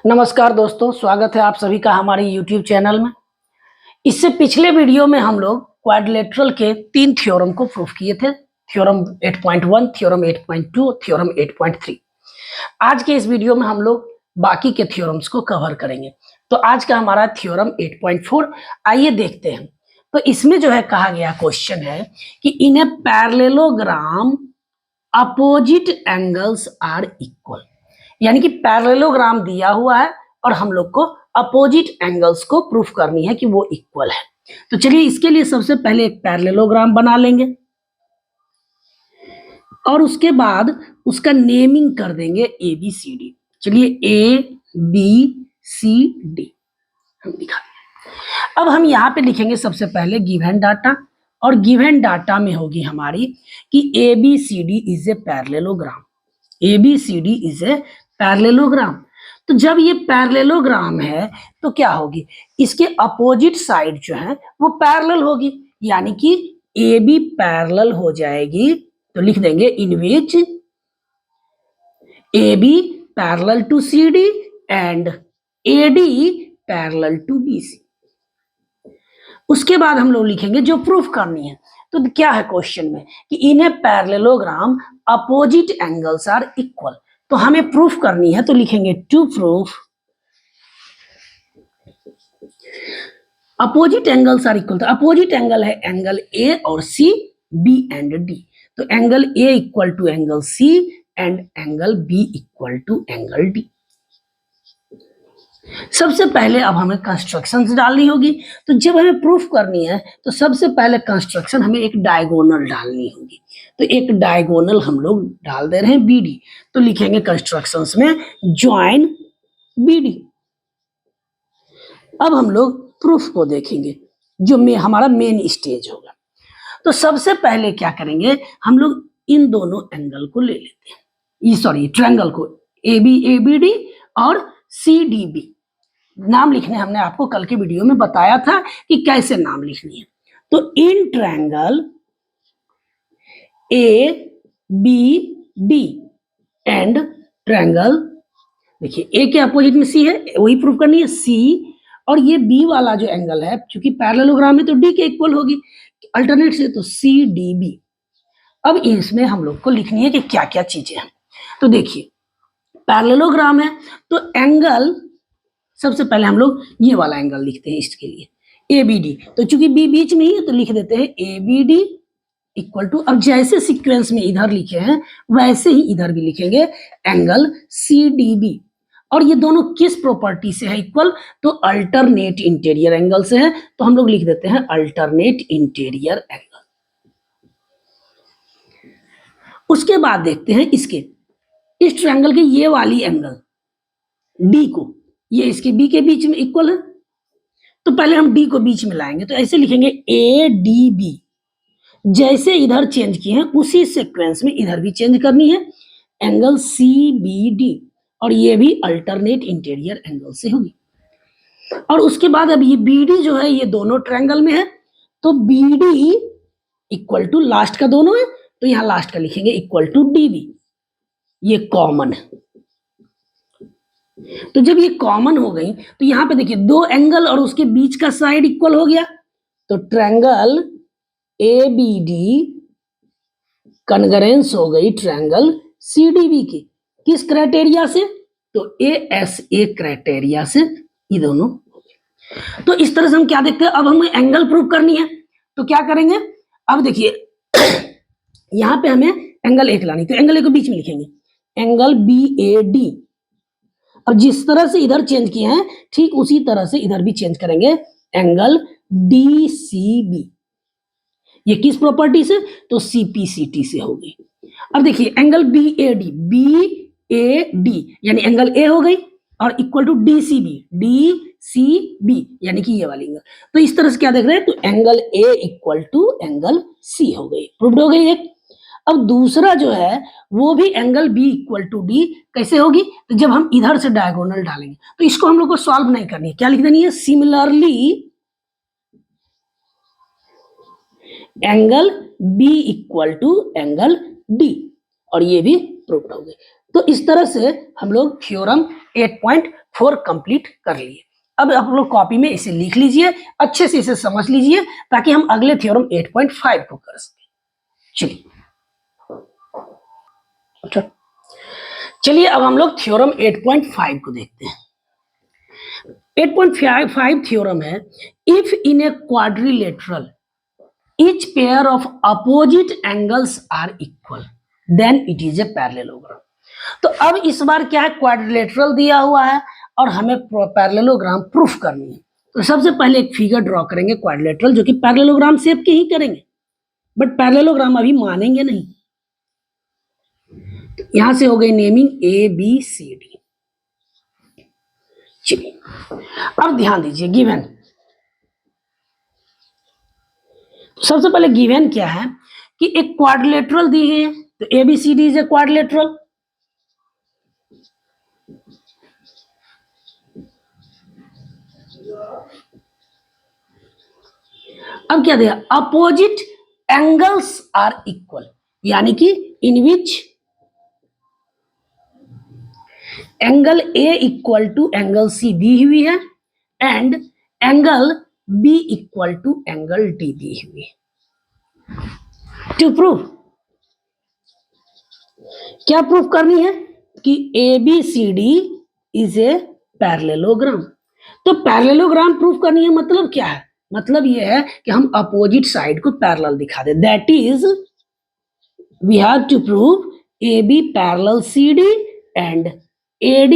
नमस्कार दोस्तों, स्वागत है आप सभी का हमारे YouTube चैनल में। इससे पिछले वीडियो में हम लोग क्वाड्रिलेटरल के 3 थ्योरम को प्रूफ किए थे। Theorem 8.1, theorem 8.2, theorem 8.3। आज के इस वीडियो में हम लोग बाकी के थ्योरम्स को कवर करेंगे। तो आज का हमारा थ्योरम 8.4, आइए देखते हैं। तो इसमें जो है कहा गया क्वेश्चन है कि in a parallelogram opposite angles are equal, यानी कि पैरेललोग्राम दिया हुआ है और हम लोग को अपोजिट एंगल्स को प्रूफ करनी है कि वो इक्वल है। तो चलिए इसके लिए सबसे पहले एक पैरेललोग्राम बना लेंगे और उसके बाद उसका नेमिंग कर देंगे ए बी सी डी। चलिए ए बी सी डी हम दिखा दें। अब हम यहाँ पे लिखेंगे सबसे पहले गिवन डाटा, और गिवन डाटा में होगी हमारी कि A B C D is a parallelogram. A B C D is a parallelogram. तो जब ये पैरेललोग्राम है तो क्या होगी, इसके अपोजिट साइड जो है वो पैरेलल होगी, यानी कि ए बी पैरेलल हो जाएगी। तो लिख देंगे in which A B parallel to C D and A D parallel to B C. उसके बाद हम लोग लिखेंगे जो प्रूफ करनी है। तो क्या है क्वेश्चन में कि in a parallelogram opposite angles are equal. तो हमें प्रूफ करनी है, तो लिखेंगे to proof opposite angles are equal. तो अपोजिट एंगल है एंगल ए और सी, बी एंड डी। तो angle A equal to angle C and angle B equal to angle D. सबसे पहले अब हमें कंस्ट्रक्शंस डालनी होगी। तो जब हमें प्रूफ करनी है तो सबसे पहले कंस्ट्रक्शन हमें एक डायगोनल डालनी होगी। तो एक डायगोनल हम लोग डाल दे रहे हैं बी डी। तो लिखेंगे कंस्ट्रक्शंस में ज्वाइन बी डी। अब हम लोग प्रूफ को देखेंगे जो हमारा मेन स्टेज होगा। तो सबसे पहले क्या करेंगे, हम लोग इन दोनों एंगल को ले लेते हैं, ट्रायंगल को ए बी डी और सी डी बी। नाम लिखने हमने आपको कल के वीडियो में बताया था कि कैसे नाम लिखनी है। तो in triangle A B D and triangle, देखिए ए के अपोजिट में सी है, वही प्रूफ करनी है सी, और ये बी वाला जो एंगल है क्योंकि पैरेललोग्राम है तो डी के इक्वल होगी, अल्टरनेट से तो सी डी बी। अब इसमें हम लोग को लिखनी है कि क्या क्या चीजें हैं। तो देखिए पैरेललोग्राम है तो एंगल सबसे पहले हम लोग ये वाला एंगल लिखते हैं इसके लिए ए बी डी। तो चूंकि बी बीच में ही है तो लिख देते हैं A B D equal to, अब जैसे सीक्वेंस में इधर लिखे हैं वैसे ही इधर भी लिखेंगे एंगल सी डी बी। और ये दोनों किस प्रॉपर्टी से है इक्वल, तो अल्टरनेट इंटीरियर एंगल से है। तो हम लोग लिख देते हैं अल्टरनेट इंटीरियर एंगल। उसके बाद देखते हैं इस ट्रायंगल के ये वाली एंगल डी को, ये इसके बी के बीच में इक्वल है। तो पहले हम डी को बीच में लाएंगे, तो ऐसे लिखेंगे ए डी बी। जैसे इधर चेंज किए हैं उसी सीक्वेंस में इधर भी चेंज करनी है, एंगल सी बी डी, और ये भी अल्टरनेट इंटीरियर एंगल से होगी। और उसके बाद अब ये बी डी जो है ये दोनों ट्रायंगल में है, तो B D equal to last का दोनों है तो यहां लास्ट का लिखेंगे इक्वल टू डी बी, ये कॉमन है। तो जब ये कॉमन हो गई तो यहां पे देखिए दो एंगल और उसके बीच का साइड इक्वल हो गया। तो ट्रायंगल ए बी डी कन्ग्रेंस हो गई ट्रायंगल सी डी बी की, किस क्राइटेरिया से, तो ए एस ए क्राइटेरिया से ये दोनों। तो इस तरह से हम क्या देखते हैं, अब हमें एंगल प्रूव करनी है। तो क्या करेंगे, अब देखिए यहां पे हमें एंगल एक लानी, तो एंगल ए को बीच में लिखेंगे एंगल बी ए डी। अब जिस तरह से इधर चेंज किए हैं ठीक उसी तरह से इधर भी चेंज करेंगे एंगल डी सी बी। ये किस प्रॉपर्टी से, तो सी पी सी टी से हो गई। अब देखिए एंगल बी ए डी यानी एंगल ए हो गई और equal to D C B यानी कि ये वाली एंगल। तो इस तरह से क्या देख रहे हैं, तो angle A equal to angle C हो गई, प्रूव्ड हो गई एक। अब दूसरा जो है वो भी angle B equal to D कैसे होगी, तो जब हम इधर से डायगोनल डालेंगे तो इसको हम लोग को सॉल्व नहीं करनी है, क्या लिख देनी है, similarly angle B equal to angle D, और ये भी प्रूव्ड हो गई। तो इस तरह से हम लोग थ्योरम 8.4 कंप्लीट कर लिए। अब आप लोग कॉपी में इसे लिख लीजिए, अच्छे से इसे समझ लीजिए ताकि हम अगले थ्योरम 8.5 को कर सकें। चलिए चलिए अब हम लोग थ्योरम 8.5 को देखते हैं। 8.5 थ्योरम है, if in a quadrilateral each pair of opposite angles are equal then it is a parallelogram। तो अब इस बार क्या है, क्वाड्रिलेटरल दिया हुआ है और हमें पैरेललोग्राम प्रूफ करनी है। तो सबसे पहले एक फिगर ड्रॉ करेंगे क्वाड्रिलेटरल, जो कि पैरेललोग्राम शेप के ही करेंगे, बट पैरेललोग्राम अभी मानेंगे नहीं। तो यहां से हो गई नेमिंग ABCD। चलिए अब ध्यान दीजिए, गिवन सबसे पहले गिवन क्या है कि एक क्वाड्रिलेटरल दी है, तो ABCD इज ए क्वाड्रिलेटरल। अब क्या दिया, अपोजिट एंगल्स आर इक्वल, यानी कि in which angle A equal to angle C दी हुई है and angle B equal to angle D दी हुई है। टू प्रूव, क्या प्रूफ करनी है कि ABCD इज ए पैरेललोग्राम। तो पैरेललोग्राम प्रूफ करनी है, मतलब क्या है, मतलब ये है कि हम अपोजिट साइड को पैरेलल दिखा दे। That is we have to prove AB parallel CD and AD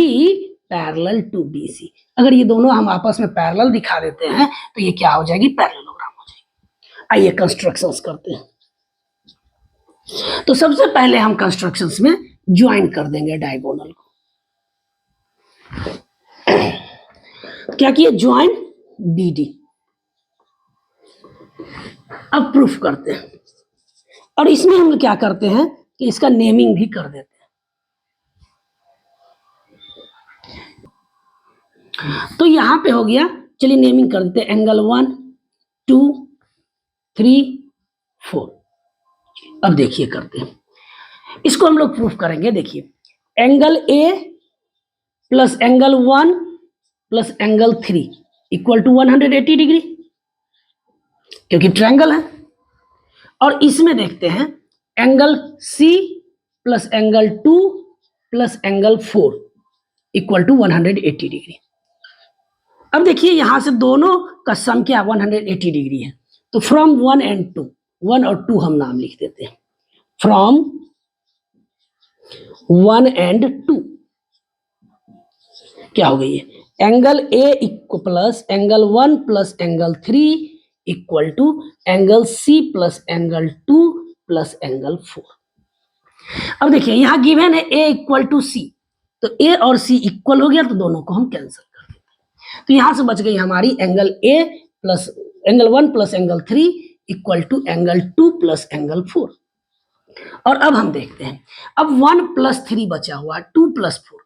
parallel to BC। अगर ये दोनों हम आपस में पैरेलल दिखा देते हैं तो ये क्या हो जाएगी, पैरेललोग्राम हो जाएगी। आइए कंस्ट्रक्शंस करते हैं। तो सबसे पहले हम कंस्ट्रक्शंस में ज्वाइन कर देंगे डायगोनल को। क्या किए, ज्वाइन BD। अब प्रूफ करते हैं, और इसमें हम क्या करते हैं कि इसका नेमिंग भी कर देते हैं। तो यहां पे हो गया, चलिए नेमिंग कर देते हैं, एंगल 1 2 3 4। अब देखिए करते हैं, इसको हम लोग प्रूफ करेंगे। देखिए angle A plus angle 1 plus angle 3 equal to 180 degree, क्योंकि ट्रायंगल है। और इसमें देखते हैं angle C plus angle 2 plus angle 4 equal to 180 degree. अब देखिए यहां से दोनों का सम क्या 180 डिग्री है, तो फ्रॉम 1 एंड 2, 1 और 2 हम नाम लिख देते हैं। फ्रॉम 1 एंड 2 क्या हो गई है, angle A equal plus angle 1 plus angle 3 equal to angle C plus angle 2 plus angle 4। अब देखिए यहां गिवन है A इक्वल टू C, तो A और C इक्वल हो गया, तो दोनों को हम कैंसिल कर देते हैं। तो यहां से बच गई हमारी angle A plus angle 1 plus angle 3 equal to angle 2 plus angle 4। और अब हम देखते हैं, अब 1 प्लस 3 बचा हुआ है, 2 प्लस 4।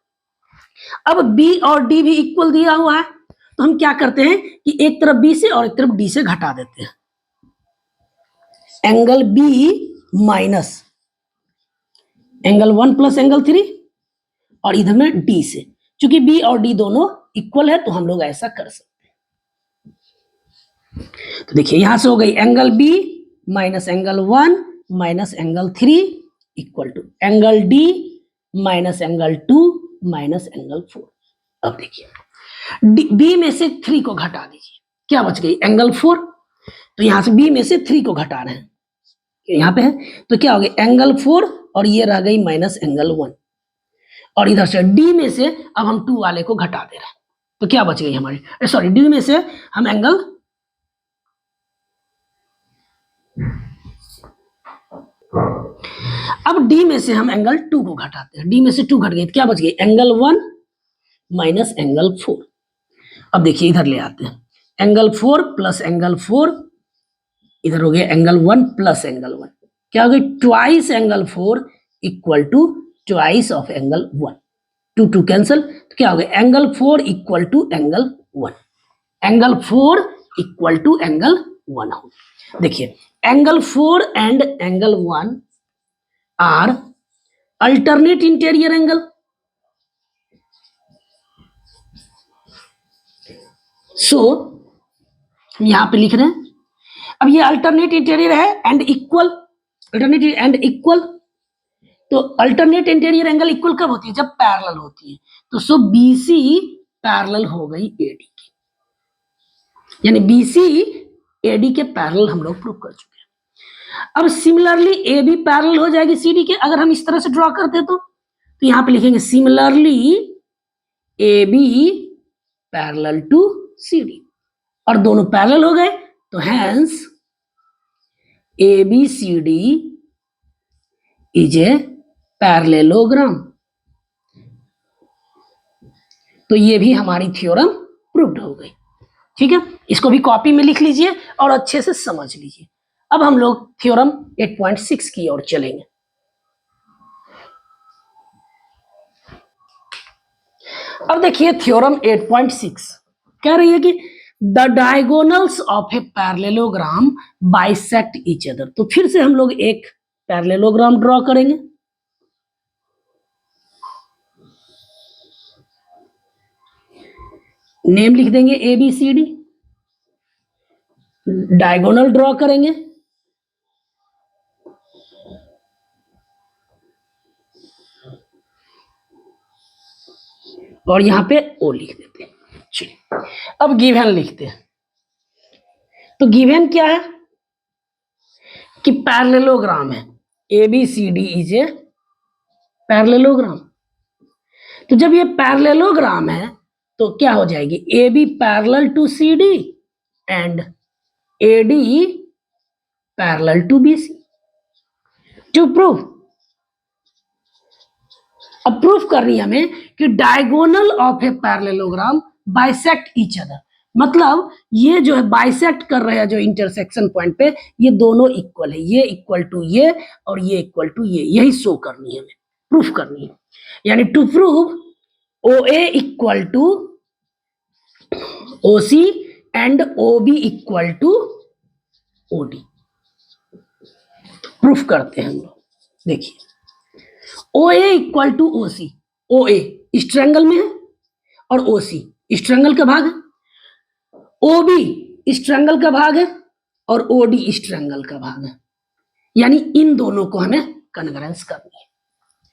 अब B और D भी इक्वल दिया हुआ है, तो हम क्या करते हैं कि एक तरफ B से और एक तरफ D से घटा देते हैं। Angle B minus angle 1 plus angle 3, और इधर में D से, क्योंकि B और D दोनों इक्वल है तो हम लोग ऐसा कर सकते हैं। तो देखिए यहां से हो गई angle B minus angle 1 minus angle 3 equal to angle D minus angle 2 minus angle 4। अब देखिए B में से 3 को घटा दीजिए, क्या बच गई एंगल 4। तो यहां से B में से 3 को घटा रहे हैं, यहां पे है, तो क्या हो गया एंगल 4, और ये रह गई माइनस एंगल 1। और इधर से D में से अब हम 2 वाले को घटा दे रहे हैं, तो क्या बच गई हमारी, सॉरी D में से हम एंगल अब D में से हम एंगल 2 को घटाते हैं, D में से 2 घट गई, तो क्या बच गई एंगल 1 माइनस एंगल 4। अब देखिए इधर ले आते हैं, एंगल 4 प्लस एंगल 4, इधर हो गया एंगल 1 प्लस एंगल 1, क्या हो गई twice angle 4 equal to twice of angle 1। 2 2 cancel, तो क्या हो गया angle 4 equal to angle 1, angle 4 equal to angle 1 हो। देखिए angle 4 and angle 1 are alternate interior angle. So हम यहां पे लिख रहे हैं, अब ये अल्टरनेट इंटीरियर है and equal, alternate and equal. तो अल्टरनेट इंटीरियर एंगल इक्वल कब होती है? जब पैरेलल होती है। तो सो बीसी पैरेलल हो गई एडी की, यानी बीसी एडी के पैरेलल हम लोग प्रूव कर चुके हैं। अब सिमिलरली ए बी पैरेलल हो जाएगी सीडी के, अगर हम इस तरह से ड्रॉ करते तो यहां पे लिखेंगे similarly A B parallel to CD, और दोनों पैरेलल हो गए तो hence A B C D is a parallelogram. तो ये भी हमारी थ्योरम प्रूव्ड हो गई। ठीक है, इसको भी कॉपी में लिख लीजिए और अच्छे से समझ लीजिए। अब हम लोग थ्योरम 8.6 की ओर चलेंगे। अब देखिए थ्योरम 8.6 कह रही है कि the diagonals of a parallelogram bisect each other. तो फिर से हम लोग एक पैरेललोग्राम ड्रॉ करेंगे। नेम लिख देंगे A B C D, diagonal draw करेंगे, और यहां पे ओ लिख देते हैं। चलिए अब गिवन लिखते हैं। तो गिवन क्या है कि पैरेललोग्राम है, A B C D is a parallelogram. तो जब ये पैरेललोग्राम है तो क्या हो जाएगी? A B parallel to C D and A D parallel to B C. To prove, अब प्रूफ कर रही है हमें कि diagonal of a parallelogram bisect each other, मतलब ये जो है बाइसेक्ट कर रहे हैं जो इंटरसेक्शन पॉइंट पे, ये दोनों इक्वल है, ये इक्वल टू ये और ये इक्वल टू ये, यही शो करनी है हमें, प्रूफ करनी है। यानी to prove O A equal to O C and O B equal to O D, proof करते हैं हम लोग। देखिए ओ A equal to O C, ओ ए इस ट्रायंगल में है और ओ सी इस ट्रायंगल का भाग है, ओ बी इस ट्रायंगल का भाग है और ओ डी इस ट्रायंगल का भाग है, यानी इन दोनों को हमें कन्वर्जेंस करनी है।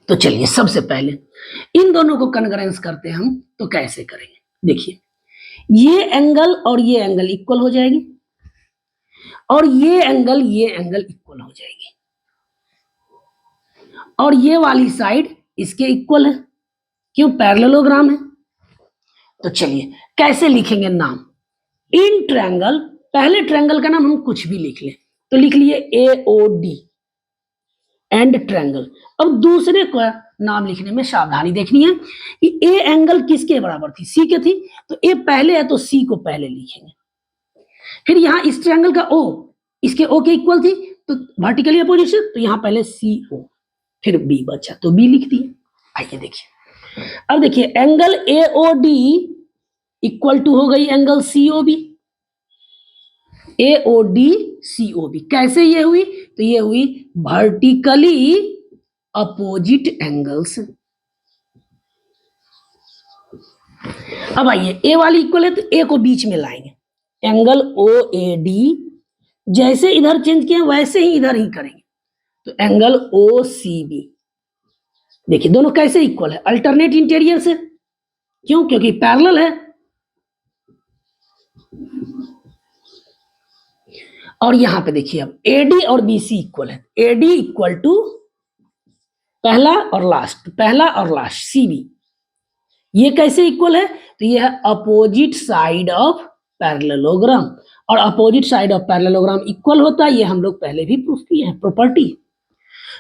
तो चलिए सबसे पहले इन दोनों को कन्वर्जेंस करते हैं हम, तो कैसे करेंगे? देखिए ये एंगल और ये एंगल इक्वल हो जाएगी और ये एंगल इक्वल हो जाएगी और ये वाली साइड इसके इक्वल है, क्यों? पैरेललोग्राम है। तो चलिए कैसे लिखेंगे नाम? इन ट्रायंगल, पहले ट्रायंगल का नाम हम कुछ भी लिख लें, तो लिख लिए ए ओ डी एंड ट्रायंगल। अब दूसरे का नाम लिखने में सावधानी देखनी है कि ए एंगल किसके बराबर थी? सी के थी, तो ए पहले है तो सी को पहले लिखेंगे। फिर यहाँ इस ट्रायंगल का ओ इसके ओ के इक्वल थी, तो वर्टिकली अपोजिशन, तो यहाँ पहले सी ओ, फिर बी बचा तो बी लिख दिए। आइए देखिए, अब देखिए angle A O D equal to हो गई angle C O B, A O D C O B. कैसे ये हुई? तो ये हुई वर्टिकली अपोजिट एंगल्स। अब आइए ए वाली इक्वल है तो ए को बीच में लाएंगे, एंगल ओ ए डी जैसे इधर चेंज किया वैसे ही इधर ही करेंगे, तो एंगल ओ सी बी। देखिए दोनों कैसे इक्वल है? अल्टरनेट इंटीरियर से, क्यों? क्योंकि पैरेलल है। और यहां पे देखिए अब एडी और बीसी इक्वल है, एडी इक्वल टू पहला और लास्ट सी बी। ये कैसे इक्वल है? तो ये है अपोजिट साइड ऑफ पैरेललोग्राम, और opposite side of parallelogram equal होता है, ये हम लोग पहले भी प्रूफ किए हैं प्रॉपर्टी।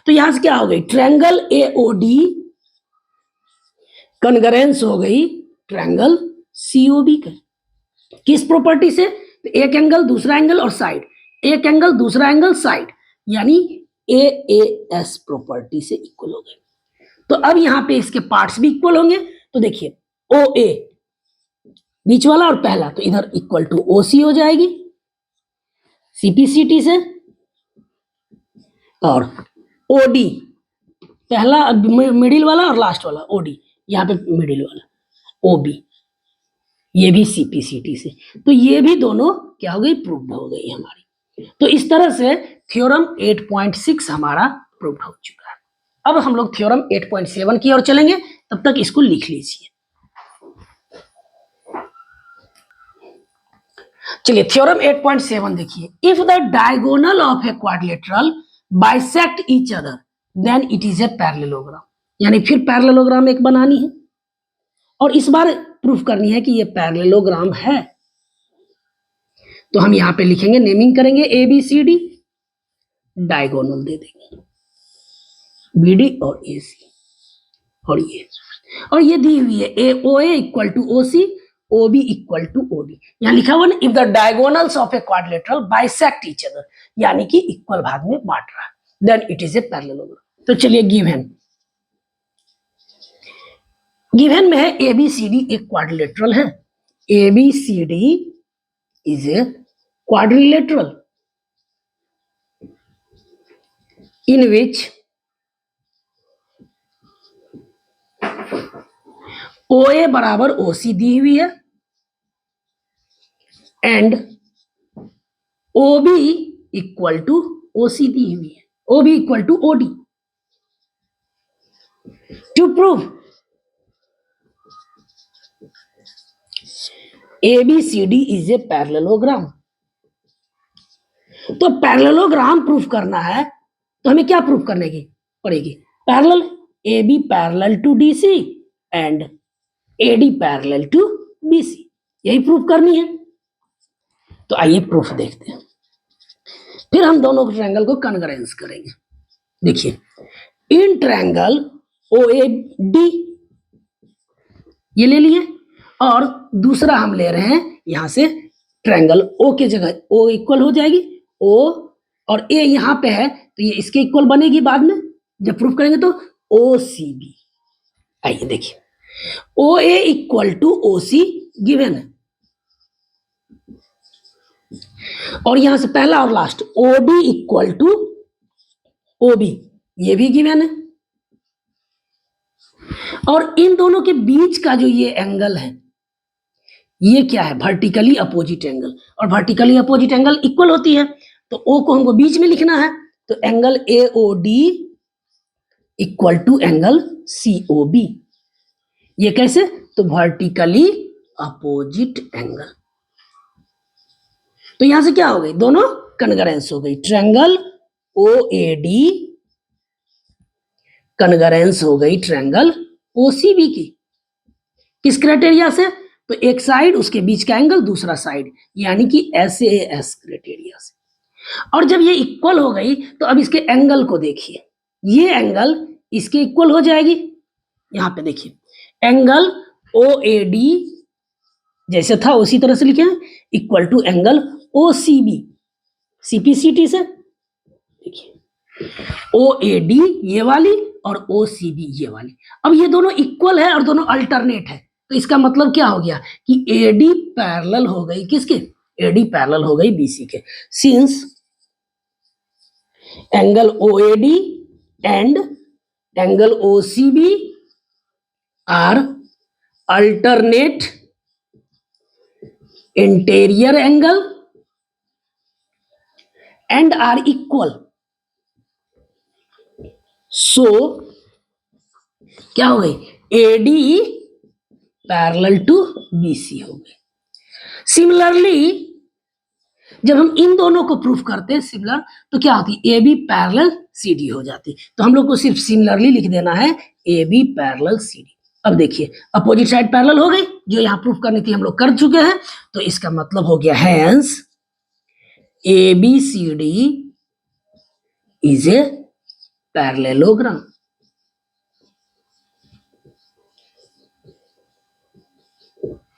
तो यहां से क्या हो गई? Triangle A O D convergence हो गई ट्रायंगल सी ओ बी का। किस प्रॉपर्टी से? तो एक एंगल दूसरा एंगल और साइड, एक एंगल दूसरा एंगल साइड, यानी ए एस प्रॉपर्टी से इक्वल हो गए। तो अब यहां पे इसके पार्ट्स भी इक्वल होंगे। तो देखिए ओ ए बीच वाला और पहला, तो इधर इक्वल टू ओ सी हो जाएगी सीपीसीटी से, और ओ डी पहला मिडिल वाला और लास्ट वाला ओ डी, यहां पे मिडिल वाला ओ बी। ये भी सीपीसीटी से। तो ये भी दोनों क्या हो गई, प्रूव्ड हो गई हमारी। तो इस तरह से थ्योरम 8.6 हमारा प्रूव्ड हो चुका है। अब हम लोग थ्योरम 8.7 की ओर चलेंगे, तब तक इसको लिख लीजिए। चलिए थ्योरम 8.7 देखिए, if the diagonal of a quadrilateral bisect each other than it is a parallelogram. यानी फिर पैरेललोग्राम एक बनानी है और इस बार प्रूफ करनी है कि ये पैरेललोग्राम है। तो हम यहां पे लिखेंगे, नेमिंग करेंगे A B C D, diagonal दे देंगे बी डी और ए सी, और ये दी हुई है A O A equal to O C, O B equal to O D. यहां लिखा हुआ ना, if the diagonals of a quadrilateral bisect each other, यानी कि इक्वल भाग में बांट रहा है, then it is a parallelogram. तो चलिए गिवन में है ए बी सी डी एक क्वाड्रिलेटरल है, A B C D is a quadrilateral in which OA बराबर OC दी हुई है and OB equal to OC दी हुई है, OB equal to OD। To prove ABCD is a parallelogram, तो पैरेललोग्राम प्रूफ करना है तो हमें क्या प्रूफ करने की पड़ेगी, parallel, AB parallel to DC and AD parallel to BC, यही प्रूफ करनी है। तो आइए प्रूफ देखते हैं। फिर हम दोनों ट्रायंगल को कन्वर्जेंस करेंगे। देखिए इन ट्रायंगल OAD ये ले लिए और दूसरा हम ले रहे हैं यहां से ट्रायंगल O के जगह O इक्वल हो जाएगी, O और A यहां पे है तो ये इसके इक्वल बनेगी बाद में जब प्रूफ करेंगे। तो OCB, आइए देखिए OA equal to OC given है और यहां से पहला और last OD equal to OB ये भी गिवन है, और इन दोनों के बीच का जो ये एंगल है ये क्या है, वर्टिकली अपोजिट एंगल, और वर्टिकली अपोजिट एंगल इक्वल होती है तो O को हमको बीच में लिखना है, तो angle AOD equal to angle COB, ये कैसे, तो वर्टिकली अपोजिट एंगल। तो यहां से क्या हो गई, दोनों कन्वर्जेंस हो गई, ट्रायंगल OAD कन्वर्जेंस हो गई ट्रायंगल OCB की, किस क्राइटेरिया से, तो एक साइड उसके बीच का एंगल दूसरा साइड, यानी कि SAS क्राइटेरिया से। और जब ये इक्वल हो गई तो अब इसके एंगल को देखिए, ये एंगल इसके इक्वल हो जाएगी, यहां पे देखिए एंगल OAD जैसे था उसी तरह से लिखे हैं, equal to angle OCB CPCT से, देखिए OAD ये वाली और OCB ये वाली, अब ये दोनों इक्वल है और दोनों अल्टरनेट है, तो इसका मतलब क्या हो गया कि AD पैरेलल हो गई किसके, AD पैरेलल हो गई BC के, since angle OAD and angle OCB are alternate interior angle and are equal, so क्या हो गई, AD पैरेलल टू BC हो गई। सिमिलरली जब हम इन दोनों को प्रूफ करते हैं सिमिलर, तो क्या होती है, AB पैरेलल CD हो जाती, तो हम लोग को सिर्फ सिमिलरली लिख देना है AB पैरेलल CD। अब देखिए अपोजिट साइड पैरेलल हो गई, जो यहां प्रूफ करनी थी हम लोग कर चुके हैं, तो इसका मतलब हो गया hence ABCD is a parallelogram.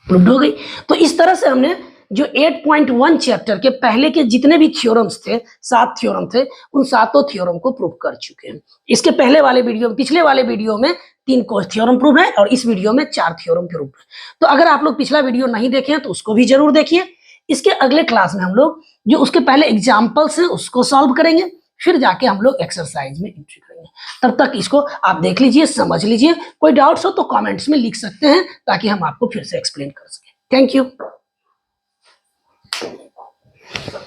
Proved हो गई। तो इस तरह से हमने जो 8.1 चैप्टर के पहले के जितने भी थ्योरम्स थे, 7 थ्योरम थे, उन सातों थ्योरम को प्रूव कर चुके हैं। इसके पहले वाले वीडियो में, पिछले वाले वीडियो में 3 थ्योरम प्रूव है और इस वीडियो में 4 थ्योरम प्रूव है। तो अगर आप लोग पिछला वीडियो नहीं देखे हैं तो उसको भी जरूर देखिए। इसके अगले क्लास में हम लोग जो उसके पहले एग्जाम्पल्स हैं उसको सॉल्व करेंगे, फिर जाके हम लोग एक्सरसाइज में एंट्री करेंगे। तब तक इसको आप देख लीजिए, समझ लीजिए, कोई डाउट्स हो तो कमेंट्स में लिख सकते हैं ताकि हम आपको फिर से एक्सप्लेन कर सकें। Thank you.